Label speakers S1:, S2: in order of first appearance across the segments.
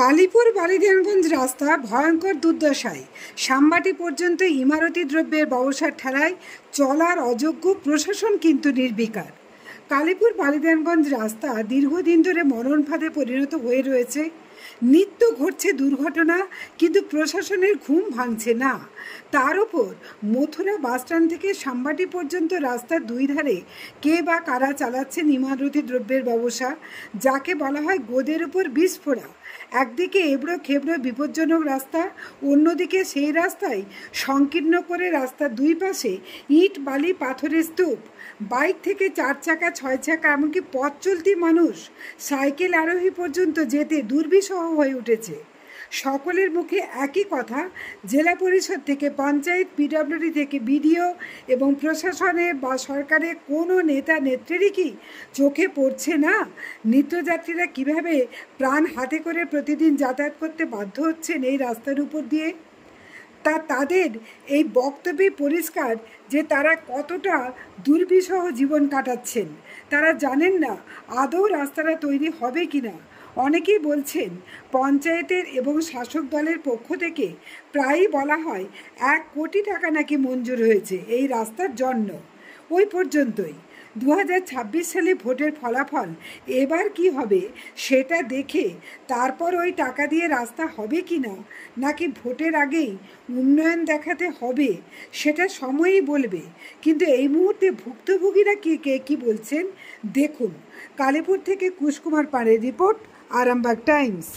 S1: কালীপুর বালিধানগঞ্জ রাস্তা ভয়ঙ্কর দুর্দশায়। সামবাটি পর্যন্ত ইমারতি দ্রব্যের ব্যবসার ঠেলায় চলার অযোগ্য, প্রশাসন কিন্তু নির্বিকার। কালীপুর বালিধানগঞ্জ রাস্তা দীর্ঘদিন ধরে মরণ ফাঁদে পরিণত হয়ে রয়েছে। নিত্য ঘটছে দুর্ঘটনা, কিন্তু প্রশাসনের ঘুম ভাঙছে না। তার উপর মথুরা বাসস্ট্যান্ড থেকে সামবাটি পর্যন্ত রাস্তার দুই ধারে কে বা কারা চালাচ্ছেন ইমারতি দ্রব্যের ব্যবসা, যাকে বলা হয় গোদের উপর বিস্ফোরা। একদিকে এবড়ো খেবড়ো বিপজ্জনক রাস্তা, অন্যদিকে সেই রাস্তায় সংকীর্ণ করে রাস্তার দুই পাশে ইট বালি পাথরের স্তূপ। বাইক থেকে 4 চাকা 6 চাকা এমনকি পথ চলতি মানুষ, সাইকেল আরোহী পর্যন্ত যেতে দুর্বিষহ হয়ে উঠেছে। সকলের মুখে একই কথা, জেলা পরিষদ থেকে পঞ্চায়েত, পিডব্লিউডি থেকে বিডিও এবং প্রশাসনের বা সরকারের কোনো নেতা নেত্রীরই কি চোখে পড়ছে না নিত্যযাত্রীরা কিভাবে প্রাণ হাতে করে প্রতিদিন যাতায়াত করতে বাধ্য হচ্ছেন এই রাস্তার উপর দিয়ে। তাদের এই বক্তব্যে পরিষ্কার যে তারা কতটা দুর্বিষহ জীবন কাটাচ্ছেন। তারা জানেন না আদৌ রাস্তাটা তৈরি হবে কি না। অনেকেই বলছেন পঞ্চায়েতের এবং শাসক দলের পক্ষ থেকে প্রায়ই বলা হয় 1 কোটি টাকা নাকি মঞ্জুর হয়েছে এই রাস্তার জন্য। ওই পর্যন্তই। 2026 সালে ভোটের ফলাফল এবার কি হবে সেটা দেখে তারপর ওই টাকা দিয়ে রাস্তা হবে কি না, নাকি ভোটের আগেই উন্নয়ন দেখাতে হবে সেটা সময়ই বলবে। কিন্তু এই মুহূর্তে ভুক্তভোগীরা কি বলছেন দেখুন। কালীপুর থেকে কুশকুমার পাড়ের রিপোর্ট, আরামবাগ টাইমস।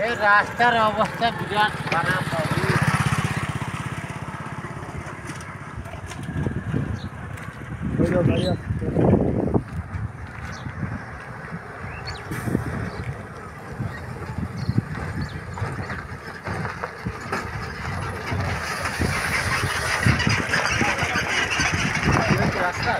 S2: এই রাস্তার অবস্থা বিরাট খারাপ। রাস্তা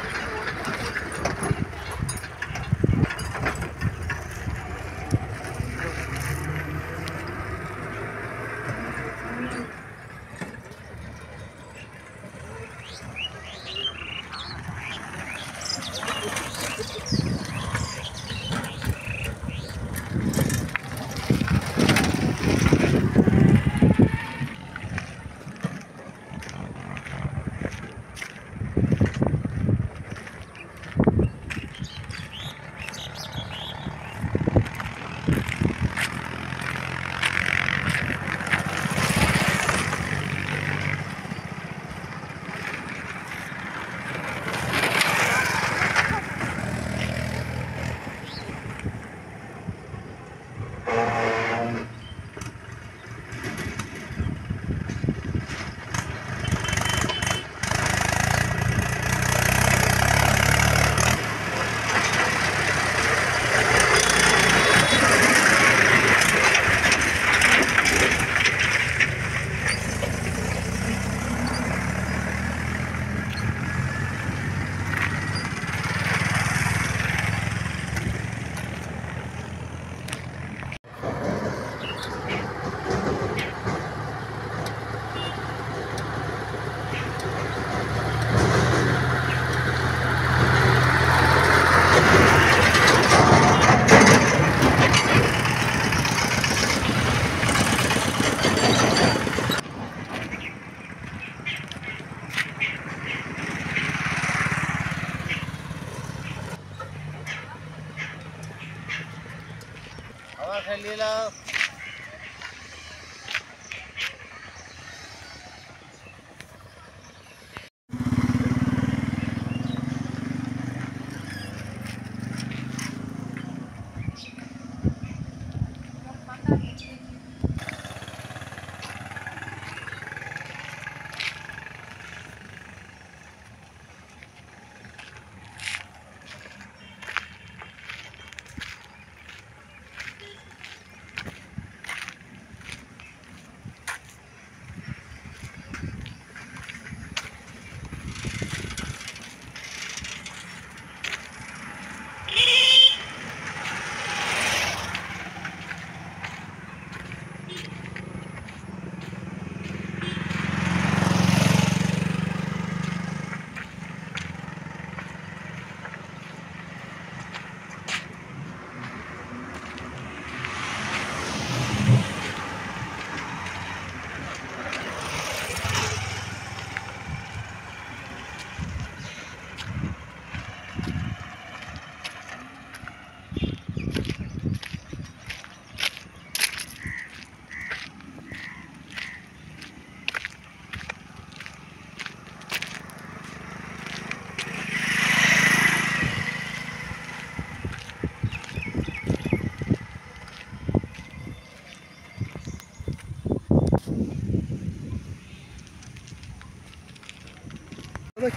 S2: আবার খেলিয়ে দাও।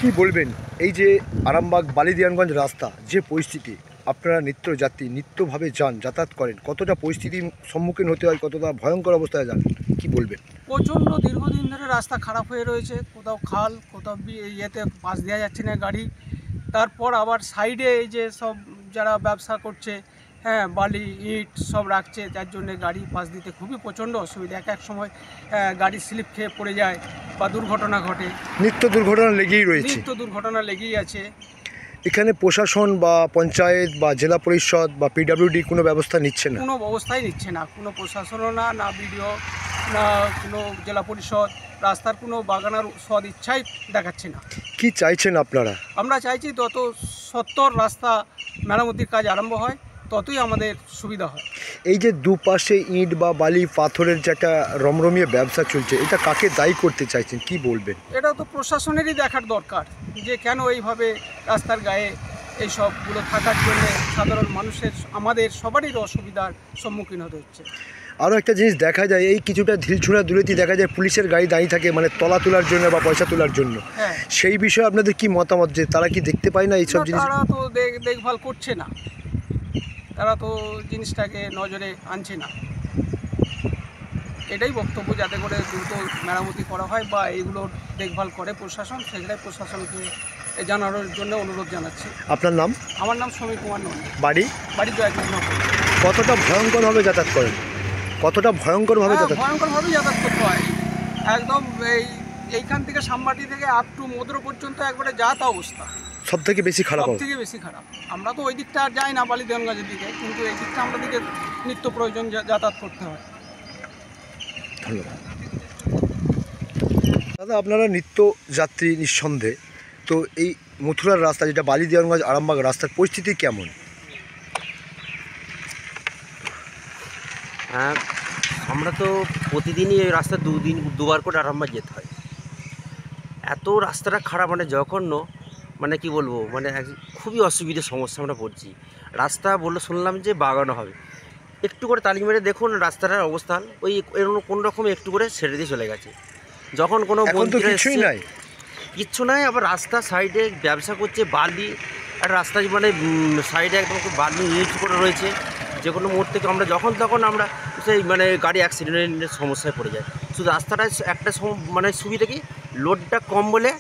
S3: কি বলবেন এই যে আরামবাগ বালিদিয়ানগঞ্জ রাস্তা যে পরিস্থিতি, আপনারা নিত্যযাত্রী নিত্যভাবে যাতায়াত করেন, কতটা পরিস্থিতির সম্মুখীন হতে হয়, কতটা ভয়ঙ্কর অবস্থায় যান, কি বলবেন?
S4: প্রচণ্ড দীর্ঘদিন ধরে রাস্তা খারাপ হয়ে রয়েছে, কোথাও খাল, কোথাও ইয়েতে পাশ দেওয়া যাচ্ছে না গাড়ি। তারপর আবার সাইডে এই যে সব যারা ব্যবসা করছে, হ্যাঁ, বালি ইট সব রাখছে, যার জন্য গাড়ি পাশ দিতে খুবই প্রচণ্ড অসুবিধা। এক সময় গাড়ি স্লিপ খেয়ে পড়ে যায় বা দুর্ঘটনা ঘটে।
S3: নিত্য দুর্ঘটনা লেগেই রয়েছে,
S4: নিত্য দুর্ঘটনা লেগেই আছে।
S3: এখানে প্রশাসন বা পঞ্চায়েত বা জেলা পরিষদ বা পিডব্লিউডি কোনো ব্যবস্থা নিচ্ছে না?
S4: কোনো ব্যবস্থাই নিচ্ছে না, কোনো প্রশাসনও না, না বিডিও, না কোনো জেলা পরিষদ। রাস্তার কোনো বাগানার সদ ইচ্ছাই দেখাচ্ছে না।
S3: কি চাইছেন আপনারা?
S4: আমরা চাইছি যত সত্তর রাস্তা মেরামতির কাজ আরম্ভ হয় ততই আমাদের সুবিধা হয়।
S3: এই যে দুপাশে ইট বা বালি পাথরের যে একটা রমরমিয়ে ব্যবসা চলছে, এটা কাকে দায়ী করতে চাইছেন, কি বলবেন?
S4: এটা তো প্রশাসনেরই দেখার দরকার যে কেন এইভাবে রাস্তার গায়ে এই সবগুলো থাকার জন্য সাধারণ মানুষের, আমাদের সবারই অসুবিধার সম্মুখীন হতে হচ্ছে।
S3: আরও একটা জিনিস দেখা যায়, এই কিছুটা ঢিলছুড়া দূরেতে দেখা যায় পুলিশের গাড়ি দাঁড়িয়ে থাকে, মানে তলা তোলার জন্য বা পয়সা তোলার জন্য।
S4: হ্যাঁ,
S3: সেই বিষয়ে আপনাদের কি মতামত, যে তারা কি দেখতে পায় না এইসব জিনিস?
S4: তারা তো দেখভাল করছে না, তারা তো জিনিসটাকে নজরে আনছে না। এটাই বক্তব্য, যাতে করে দ্রুত মেরামতি করা হয় বা এইগুলোর দেখভাল করে প্রশাসন, সেটাই প্রশাসনকে জানানোর জন্য অনুরোধ জানাচ্ছি।
S3: আপনার নাম?
S4: আমার নাম সমীর কুমার নন্দী,
S3: বাড়ি?
S4: বাড়ি জয়কৃষ্ণপুর।
S3: কতটা ভয়ঙ্করভাবে যাতায়াত করেন? কতটা ভয়ঙ্করভাবে যাতায়াত?
S4: ভয়ঙ্করভাবেই যাতায়াত করতে হয় একদম। এইখান থেকে সামবাটি থেকে আপ টু মদ্র পর্যন্ত একবারে যাতা অবস্থা
S3: সব থেকে বেশি খারাপ?
S4: সব থেকে বেশি খারাপ। আমরা তো ওই দিকটা আর যাই না, বালিদেওয়ানগঞ্জের দিকে, কিন্তু এই দিকটা আমাদেরকে নিত্য প্রয়োজন যাতায়াত করতে হয়।
S3: ধন্যবাদ দাদা। আপনারা নিত্য যাত্রী নিঃসন্দেহে, তো এই মথুরার রাস্তা যেটা বালিদিয়ানগঞ্জ আরামবাগ রাস্তার পরিস্থিতি কেমন?
S5: হ্যাঁ, আমরা তো প্রতিদিনই এই রাস্তা দুবার করে আরামবাগ যেতে হয়। এত রাস্তাটা খারাপ, মানে জঘন্য, মানে কি বলবো, মানে খুবই অসুবিধার সমস্যা আমরা পড়ছি। রাস্তা শুনলাম যে বাগানো হবে, একটু করে তালি মেরে দেখুন রাস্তাটার অবস্থান, ওই কোনো রকম একটু করে ছেড়ে দিয়ে চলে গেছে। যখন কোনো কিচ্ছু নাই, আবার রাস্তা সাইডে ব্যবসা করছে, বালি আর রাস্তা মানে সাইডে একদম বালি ইউজ করে রয়েছে। যে কোনো মুহূর্ত থেকে আমরা যখন তখন আমরা সেই মানে গাড়ি অ্যাক্সিডেন্টের সমস্যায় পড়ে যায়। শুধু রাস্তাটা একটা মানে সুবিধা কি, লোডটা কম বলে,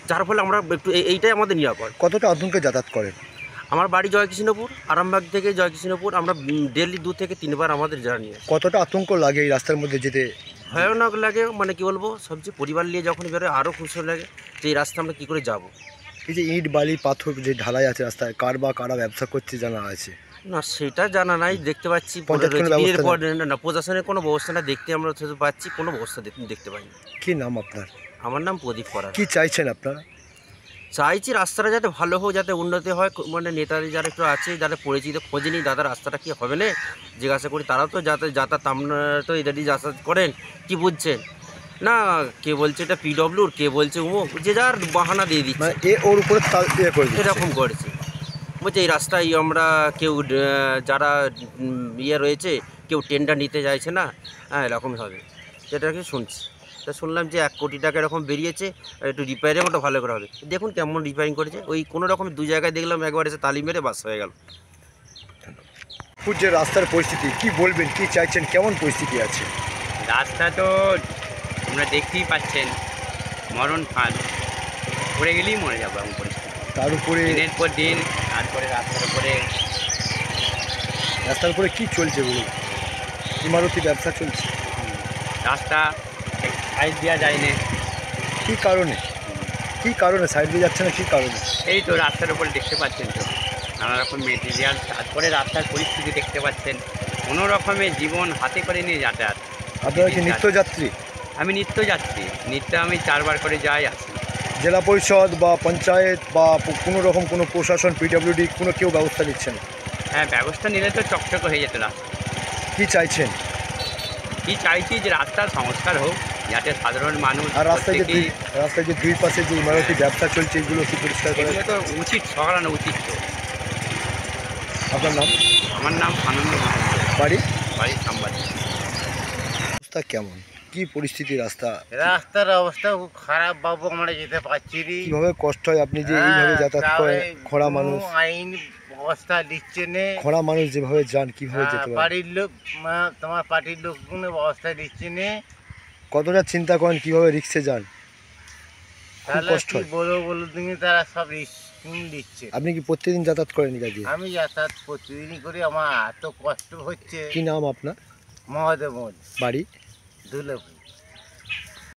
S5: যার ফলে আমরা একটু এইটাই আমাদের নিরাপদ।
S3: কতটা আতঙ্কে যাতায়াত করেন?
S5: আমার বাড়ি জয়কৃষ্ণপুর, আরামবাগ থেকে জয়কৃষ্ণপুর, আমরা ডেলি 2 থেকে 3 বার আমাদের জার্নি।
S3: কতটা আতঙ্ক লাগে এই রাস্তার মধ্যে যেতে?
S5: ভয়ানক লাগে, মানে কি বলবো, সবচেয়ে পরিবার নিয়ে যখন বেরোয় আরও খুশি লাগে যে এই রাস্তা আমরা কী করে যাব।
S3: এই যে ইট বালি পাথর যে ঢালাই আছে রাস্তায়, কারা ব্যবসা করছে জানা আছে?
S5: না, সেটা জানা নাই, দেখতে পাচ্ছি না, প্রশাসনের কোনো ব্যবস্থা না দেখতে আমরা পাচ্ছি, কোনো ব্যবস্থা দেখতে পাইনি।
S3: কি নাম আপনার?
S5: আমার নাম প্রদীপ করা।
S3: কি চাইছেন আপনারা?
S5: চাইছি রাস্তাটা যাতে ভালো হোক, যাতে উন্নতি হয়, মানে নেতাদের যারা একটু আছে, যারা পরিচিত, খোঁজ নিই দাদা রাস্তাটা কি হবে না, জিজ্ঞাসা করি, তারাও তো যাতায়াত আপনারা তো এদেরই যাতায়াত করেন, কি বুঝছেন না, কে বলছে এটা পিডব্লিউর, কে বলছে উমুক, যে যার বাহানা দিয়ে দিচ্ছে,
S3: মানে এ ওর উপরে
S5: এরকম করেছে। বলছে এই রাস্তায় আমরা কেউ যারা ইয়ে রয়েছে কেউ টেন্ডার নিতে চাইছে না, হ্যাঁ এরকমই হবে, সেটা কি শুনছি। তা শুনলাম যে 1 কোটি টাকা এরকম বেরিয়েছে, একটু রিপেয়ারিং ওটা ভালো করে হবে। দেখুন কেমন রিপেয়ারিং করেছে, ওই কোনো রকম 2 জায়গায় দেখলাম একবার এসে তালি মেরে বাস হয়ে গেল।
S3: যে রাস্তার পরিস্থিতি কি বলবেন, কি চাইছেন, কেমন পরিস্থিতি আছে?
S6: রাস্তা তো আপনারা দেখতেই পাচ্ছেন, মরণ ফাঁদ, পড়ে গেলেই মরে যাবো এমন পরিস্থিতি,
S3: তার উপরে
S6: দিনের পর দিন। তারপরে
S3: রাস্তার উপরে কি চলছে বলুন? ইমারতি ব্যবসা চলছে,
S6: রাস্তা সাইড দেওয়া যায় না।
S3: কি কারণে সাইড দিয়ে যাচ্ছে না, কি কারণে?
S6: এই তো রাস্তার উপরে দেখতে পাচ্ছেন তো নানা রকম মেটেরিয়াল, তারপরে রাস্তার পরিস্থিতি দেখতে পাচ্ছেন, কোনো রকমের জীবন হাতে করে নিয়ে যাতায়াত।
S3: আপনারা কি নিত্যযাত্রী?
S6: আমি নিত্য যাচ্ছি, আমি 4 বার করে যাই আসি।
S3: জেলা পরিষদ বা পঞ্চায়েত বা কোনো রকম কোনো প্রশাসন, পিডব্লিউডি কোনো কেউ ব্যবস্থা নিচ্ছে না?
S6: হ্যাঁ, ব্যবস্থা নিলে তো চকচক হয়ে যেত রাস্তা।
S3: কি চাইছেন?
S6: কি চাইছি যে রাস্তার সংস্কার হোক, যাতে সাধারণ মানুষ,
S3: আর রাস্তায় যে দুই পাশে যে ইমারতি ব্যবসা চলছে এগুলো কি পরিষ্কার করা?
S6: এগুলো তো উচিত, সরানো উচিত তো।
S3: আপনার নাম?
S6: আমার নাম আনন্দ মহাজন,
S3: বাড়ির
S6: সাংবাদিক।
S3: অবস্থা কেমন, কি পরিস্থিতি রাস্তা?
S2: রাস্তার অবস্থা খুব খারাপ বাবু, আমরা যেতে পারছি না।
S3: কিভাবে কষ্ট হয়, আপনি যে এইভাবে যাতায়াত করেন, খরা মানুষ,
S2: আইন ব্যবস্থা দিচ্ছে না।
S3: খরা মানুষ যেভাবে যান কিভাবে যেতে পারে?
S2: পার্টির লোক, তোমার পার্টির লোক কোনো ব্যবস্থা দিচ্ছে না।
S3: কতটা চিন্তা করেন কিভাবে রিক্সে যান? খুব
S2: তাহলে
S3: কষ্ট
S2: কি
S3: হয়।
S2: বলো তুমি, তারা সব রিস্ক দিচ্ছে।
S3: আপনি কি প্রতিদিন যাতায়াত করেন কাজে?
S2: আমি যাতায়াত প্রতিদিনই করি, আমার এত কষ্ট হচ্ছে।
S3: কি নাম আপনার?
S2: মহাদেব
S3: বাড়ি?
S2: দুলেপুর।